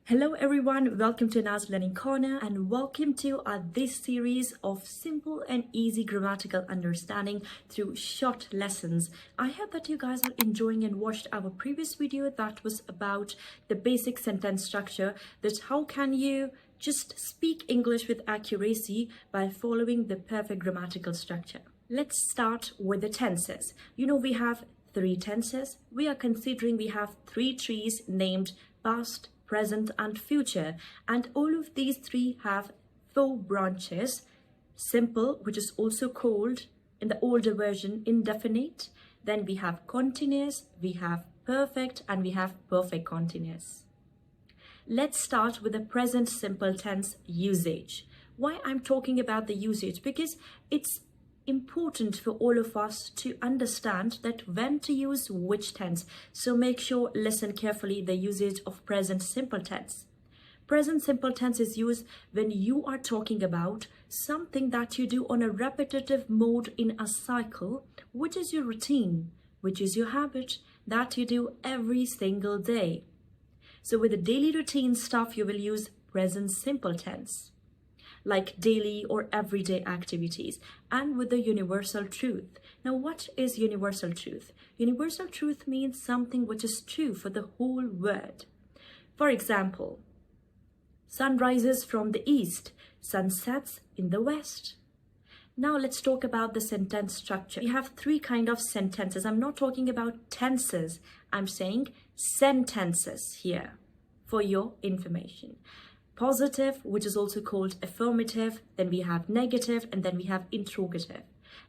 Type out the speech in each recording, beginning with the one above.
Hello everyone, welcome to Naz Learning Corner and welcome to this series of simple and easy grammatical understanding through short lessons. I hope that you guys are enjoying and watched our previous video that was about the basic sentence structure, that how can you just speak English with accuracy by following the perfect grammatical structure. Let's start with the tenses. We have three tenses. We are considering we have three trees named past, present and future, and all of these three have four branches: simple, which is also called in the older version indefinite, then we have continuous, we have perfect, and we have perfect continuous. Let's start with the present simple tense usage. Why I'm talking about the usage? Because it's important for all of us to understand that when to use which tense. So make sure, listen carefully, the usage of present simple tense. Present simple tense is used when you are talking about something that you do on a repetitive mode in a cycle, which is your routine, which is your habit that you do every single day. So with the daily routine stuff, you will use present simple tense, like daily or everyday activities, and with the universal truth. Now, what is universal truth? Universal truth means something which is true for the whole world. For example, sun rises from the east, sun sets in the west. Now let's talk about the sentence structure. We have three kinds of sentences. I'm not talking about tenses. I'm saying sentences here for your information. Positive, which is also called affirmative, then we have negative, and then we have interrogative.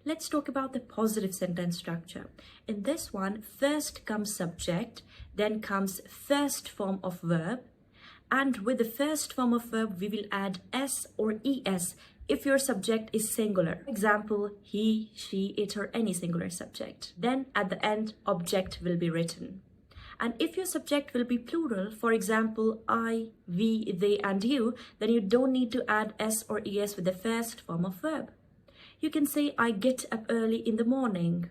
Let's talk about the positive sentence structure. In this one, first comes subject, then comes first form of verb, and with the first form of verb, we will add s or es if your subject is singular. For example, he, she, it, or any singular subject. Then at the end, object will be written. And if your subject will be plural, for example, I, we, they, and you, then you don't need to add s or es with the first form of verb. You can say, I get up early in the morning.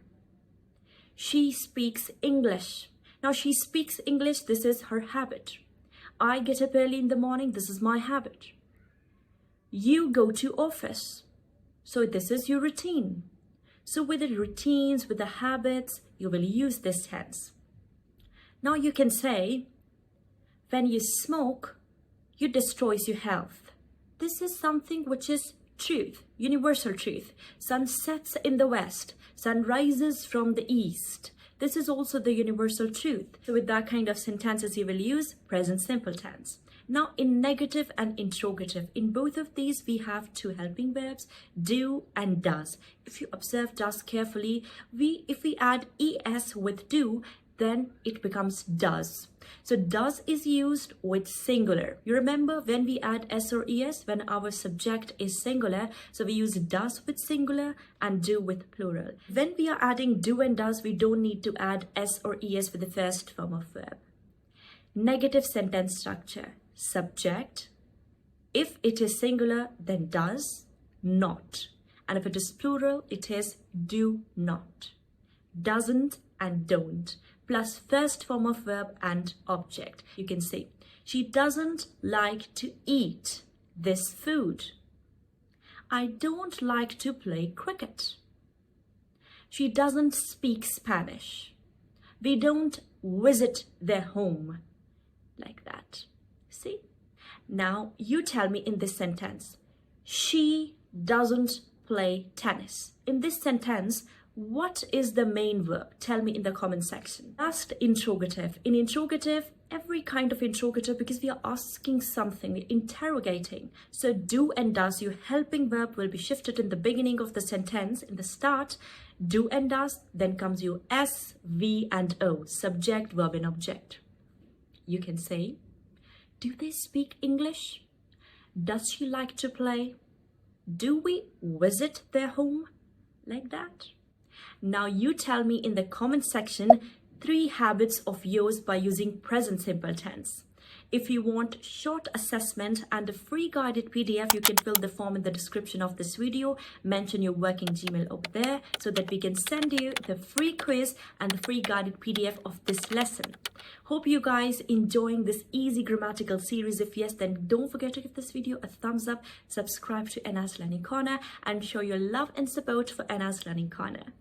She speaks English. Now, she speaks English, this is her habit. I get up early in the morning, this is my habit. You go to office. So this is your routine. So with the routines, with the habits, you will use this tense. Now you can say, when you smoke, you destroys your health. This is something which is truth, universal truth. Sun sets in the west, sun rises from the east. This is also the universal truth. So with that kind of sentences, you will use present simple tense. Now in negative and interrogative, in both of these, we have two helping verbs, do and does. If you observe does carefully, if we add es with do, then it becomes does. So does is used with singular. You remember when we add s or es, when our subject is singular, so we use does with singular and do with plural. When we are adding do and does, we don't need to add s or es with the first form of verb. Negative sentence structure. Subject. If it is singular, then does, not. And if it is plural, it is do not. Doesn't and don't, plus first form of verb and object. You can say, she doesn't like to eat this food. I don't like to play cricket. She doesn't speak Spanish. We don't visit their home. Like that. See? Now you tell me in this sentence, she doesn't play tennis. In this sentence, what is the main verb? Tell me in the comment section. Last, interrogative. In interrogative, every kind of interrogative, because we are asking something, we're interrogating. So do and does, your helping verb will be shifted in the beginning of the sentence. In the start, do and does, then comes your s, v, and o, subject, verb, and object. You can say, do they speak English? Does she like to play? Do we visit their home? Like that. Now you tell me in the comment section three habits of yours by using present simple tense. If you want short assessment and a free guided PDF, you can fill the form in the description of this video. Mention your working Gmail over there so that we can send you the free quiz and the free guided PDF of this lesson. Hope you guys enjoying this easy grammatical series. If yes, then don't forget to give this video a thumbs up, subscribe to Anna's Learning Corner, and show your love and support for Anna's Learning Corner.